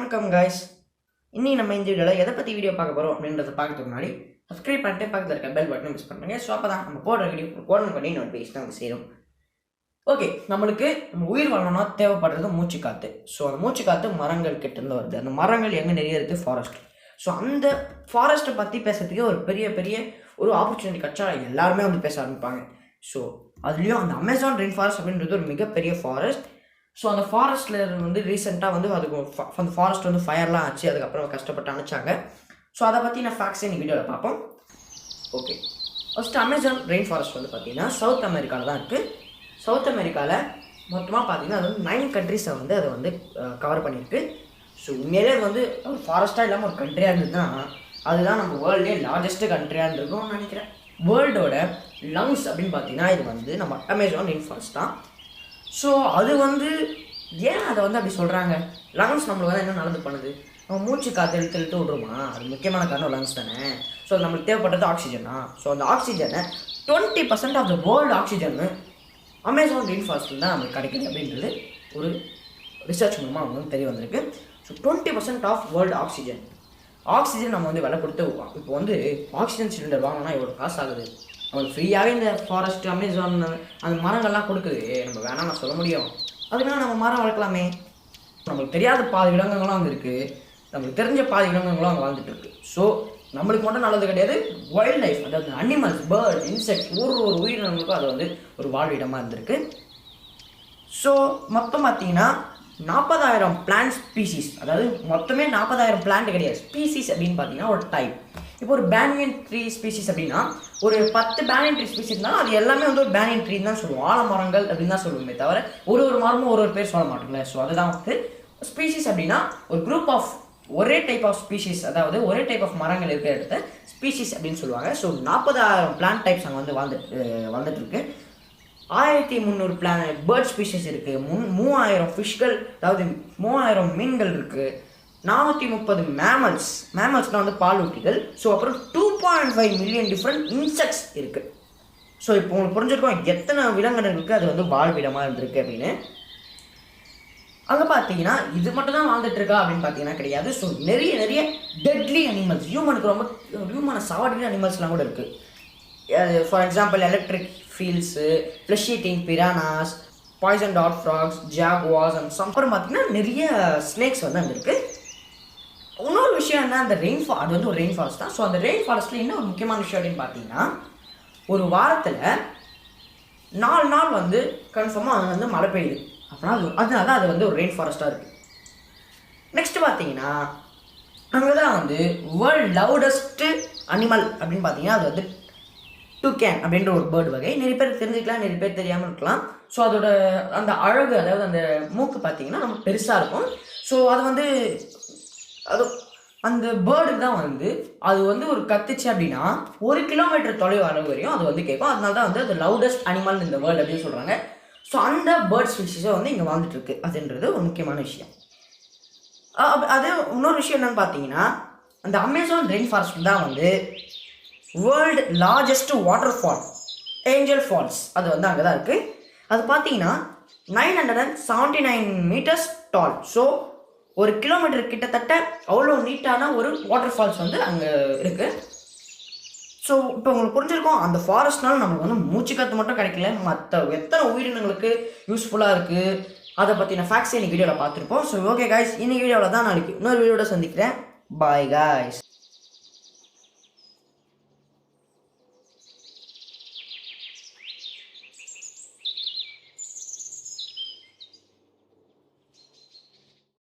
வணக்கம் guys. இன்னைக்கு நம்ம இந்த வீடியோல எதை பத்தி வீடியோ பார்க்க போறோம் அப்படின்றத பார்க்கிறதுக்கு முன்னாடி subscribe பண்ணிட்டு பக்கத்துல இருக்க பெல் பட்டனை பிரஸ் பண்ணுங்க. சோ அப்பதான் நம்ம போடுற வீடியோ உடனுக்குடனே நோட்டிஃபிகேஷன் நமக்கு சேரும். ஓகே, நம்ம உயிர் வாழணும்னா தேவைப்படுறது மூச்சு காத்து. ஸோ அந்த மூச்சு காத்து மரங்கள் கிட்ட இருந்து வருது. அந்த மரங்கள் எங்கே நிறைய இருக்குது? ஃபாரஸ்ட். ஸோ அந்த ஃபாரஸ்ட்டை பற்றி பேசுறதுக்கு ஒரு பெரிய ஒரு ஆப்பர்ச்சுனிட்டி கிடச்சா எல்லாருமே வந்து பேச ஆரம்பிப்பாங்க. ஸோ அதுலேயும் அந்த அமேசான் ரெயின் ஃபாரஸ்ட் அப்படின்றது ஒரு மிகப்பெரிய ஃபாரஸ்ட். ஸோ அந்த ஃபாரஸ்ட்டில் வந்து ரீசெண்டாக வந்து அதுக்கு அந்த ஃபாரஸ்ட் வந்து ஃபயர்லாம் ஆச்சு. அதுக்கப்புறம் கஷ்டப்பட்டு அனுப்பிச்சாங்க. ஸோ அதை பற்றி நான் ஃபேக்ட்ஸ் இந்த வீடியோவில் பார்ப்போம். Okay, first Amazon rain forest வந்து பார்த்தீங்கன்னா சவுத் அமெரிக்காவில் தான் இருக்குது. சவுத் அமெரிக்காவில் மொத்தமாக பார்த்தீங்கன்னா அது வந்து 9 கண்ட்ரீஸை வந்து அதை வந்து கவர் பண்ணியிருக்கு. ஸோ உண்மையிலே அது வந்து ஒரு ஃபாரஸ்ட்டாக இல்லாமல் ஒரு கண்ட்ரியாக இருந்ததுன்னா அதுதான் நம்ம வேர்ல்டே லார்ஜஸ்ட்டு கண்ட்ரியாக இருந்திருக்கும்னு நினைக்கிறேன். வேர்ல்டோட லங்ஸ் அப்படின்னு பார்த்தீங்கன்னா இது வந்து நம்ம அமேசான் ரெயின் ஃபாரஸ்ட் தான். ஸோ அது வந்து ஏன் அதை வந்து அப்படி சொல்கிறாங்க? லங்ஸ் நம்மளுக்கு வந்து என்ன நல்லது பண்ணுது? நம்ம மூச்சு காற்று இழுத்து விட்ருமா? அது முக்கியமான காரணம் லங்ஸ் தானே. ஸோ நம்மளுக்கு தேவைப்பட்டது ஆக்சிஜனா. ஸோ அந்த ஆக்சிஜனை 20% ஆஃப் த வேர்ல்டு ஆக்சிஜன்னு அமேசான் ரெயின் ஃபாரஸ்ட்டில் தான் நம்மளுக்கு கிடைக்குது அப்படின்றது ஒரு ரிசர்ச் மூலமாக அவங்க வந்து தெரிய வந்திருக்கு. ஸோ 20% ஆஃப் வேர்ல்டு ஆக்சிஜன் நம்ம வந்து விலை கொடுத்து இப்போ வந்து ஆக்சிஜன் சிலிண்டர் வாங்கினா எவ்வளோ காசு ஆகுது? அவங்களுக்கு ஃப்ரீயாகவே இந்த ஃபாரஸ்ட் அமேசான் அந்த மரங்கள்லாம் கொடுக்குது. நம்ம வேணாம் நான் சொல்ல முடியும். அதுக்குன்னா நம்ம மரம் வளர்க்கலாமே. நம்மளுக்கு தெரியாத பாதி விலங்குகளும் அங்கே இருக்குது, நம்மளுக்கு தெரிஞ்ச பாதி விலங்குகளும் அங்கே வாழ்ந்துட்டு இருக்கு. ஸோ நம்மளுக்கு மட்டும் நல்லது கிடையாது, வைல்ட் லைஃப் அதாவது அனிமல்ஸ், பேர்ட்ஸ், இன்செக்ட்ஸ் ஒரு உயிரினங்களுக்கும் அது வந்து ஒரு வாழ்விடமாக இருந்திருக்கு. ஸோ மொத்தம் பார்த்தீங்கன்னா 40,000 பிளான்ட் ஸ்பீசிஸ், அதாவது மொத்தமே 40,000 பிளான்ட் கிடையாது, ஸ்பீசிஸ் அப்படின்னு பார்த்தீங்கன்னா ஒரு டைப். இப்போ ஒரு பேனியன் ட்ரீ ஸ்பீசிஸ் அப்படின்னா ஒரு 10 பேனியன் ட்ரீ ஸ்பீசிஸ்னா அது எல்லாமே வந்து ஒரு பேனியன் ட்ரீன்னு தான் சொல்லுவோம், ஆலமரங்கள் அப்படின்னு தான் சொல்லுவோமே தவிர ஒரு மரமும் ஒரு பேர் சொல்ல மாட்டோங்களே. ஸோ அதுதான் வந்து ஸ்பீசிஸ் அப்படின்னா ஒரு குரூப் ஆஃப் ஒரே டைப் ஆஃப் ஸ்பீசிஸ், அதாவது ஒரே டைப் ஆஃப் மரங்கள் இருக்கிற இடத்த ஸ்பீசிஸ் அப்படின்னு சொல்லுவாங்க. ஸோ 40,000 பிளான்ட் டைப்ஸ் அங்கே வந்து வந்துட்டு இருக்கு. 1300 பேர்ட் ஸ்பீஷஸ் இருக்குது, 3000 ஃபிஷ்கள், அதாவது 3000 மீன்கள் இருக்குது, 430 மேமல்ஸ்னால் வந்து பாலூட்டிகள். ஸோ அப்புறம் 2.5 மில்லியன் டிஃப்ரெண்ட் இன்செக்ட்ஸ் இருக்குது. ஸோ இப்போ உங்களுக்கு புரிஞ்சிருக்கோம் எத்தனை விலங்கினங்களுக்கு அது வந்து வாழ்விடமாக இருந்திருக்கு அப்படின்னு. அங்கே பார்த்தீங்கன்னா இது மட்டும் தான் வாழ்ந்துட்டு இருக்கா அப்படின்னு பார்த்தீங்கன்னா கிடையாது. ஸோ நிறைய டெட்லி அனிமல்ஸ், ஹியூமனை சாவடிக்கிற அனிமல்ஸ்லாம் கூட இருக்குது. For example electric eels, flesh eating piranhas, poison டாட் ஃப்ராக்ஸ், ஜாகுவார்ஸ் அண்ட் அப்புறம் பார்த்தீங்கன்னா நிறைய ஸ்னேக்ஸ் வந்து அங்கே இருக்குது. இன்னொரு விஷயம் என்ன, அந்த அது வந்து ஒரு ரெயின் ஃபாரஸ்ட் தான். ஸோ அந்த ரெயின் ஃபாரஸ்ட்டில் என்ன ஒரு முக்கியமான விஷயம் அப்படின்னு பார்த்தீங்கன்னா ஒரு வாரத்தில் 4 நாள் வந்து கன்ஃபார்மாக அங்கே வந்து மழை பெய்யுது. அப்படின்னா அதனால தான் அது வந்து ஒரு ரெயின் ஃபாரஸ்ட்டாக இருக்குது. நெக்ஸ்ட் பார்த்தீங்கன்னா அங்கே தான் வந்து வேர்ல்ட் லவுடஸ்ட்டு அனிமல் அப்படின்னு பார்த்தீங்கன்னா அது வந்து டூக்கேன் அப்படின்ற ஒரு பேர்டு வகை. நிறைய பேர் தெரிஞ்சுக்கலாம், நிறைய பேர் தெரியாமல் இருக்கலாம். ஸோ அதோட அந்த அழகு, அதாவது அந்த மூக்கு பார்த்தீங்கன்னா நம்ம பெருசாக இருக்கும். ஸோ அது வந்து அந்த பேர்டு தான் வந்து அது வந்து ஒரு கத்துச்சு அப்படின்னா 1 கிலோமீட்டர் தொலைவு அளவு வரையும் அது வந்து கேட்கும். அதனால தான் வந்து அது லவுடஸ்ட் அனிமல் இந்த வேர்ல்டு அப்படின்னு சொல்கிறாங்க. ஸோ அந்த பேர்ட் ஸ்பீஷஸை வந்து இங்கே வாழ்ந்துட்டு இருக்கு, அதுன்றது ஒரு முக்கியமான விஷயம். அது இன்னொரு விஷயம் என்னன்னு பார்த்தீங்கன்னா அந்த அமேசான் ரெயின் ஃபாரஸ்ட் தான் வந்து world largest water fall, Angel Falls, அது வந்து அங்கே தான் இருக்குது. அது பார்த்தீங்கன்னா 979 மீட்டர்ஸ் டால். ஸோ 1 கிலோமீட்டர் கிட்டத்தட்ட அவ்வளோ நீட்டான ஒரு வாட்டர் ஃபால்ஸ் வந்து அங்கே இருக்குது. ஸோ இப்போ உங்களுக்கு புரிஞ்சிருக்கோம் அந்த ஃபாரஸ்ட்னால நம்மளுக்கு வந்து மூச்சு காற்று மட்டும் கிடைக்கல, மற்ற எத்தனை உயிரினங்களுக்கு யூஸ்ஃபுல்லாக இருக்குது அதை பற்றின ஃபேக்ட்ஸ் இன்னைக்கு வீடியோவில் பார்த்துருப்போம். ஸோ ஓகே காய்ஸ், இன்னைக்கு வீடியோவில் தான் நாளைக்கு இன்னொரு வீடியோட சந்திக்கிறேன். Bye guys.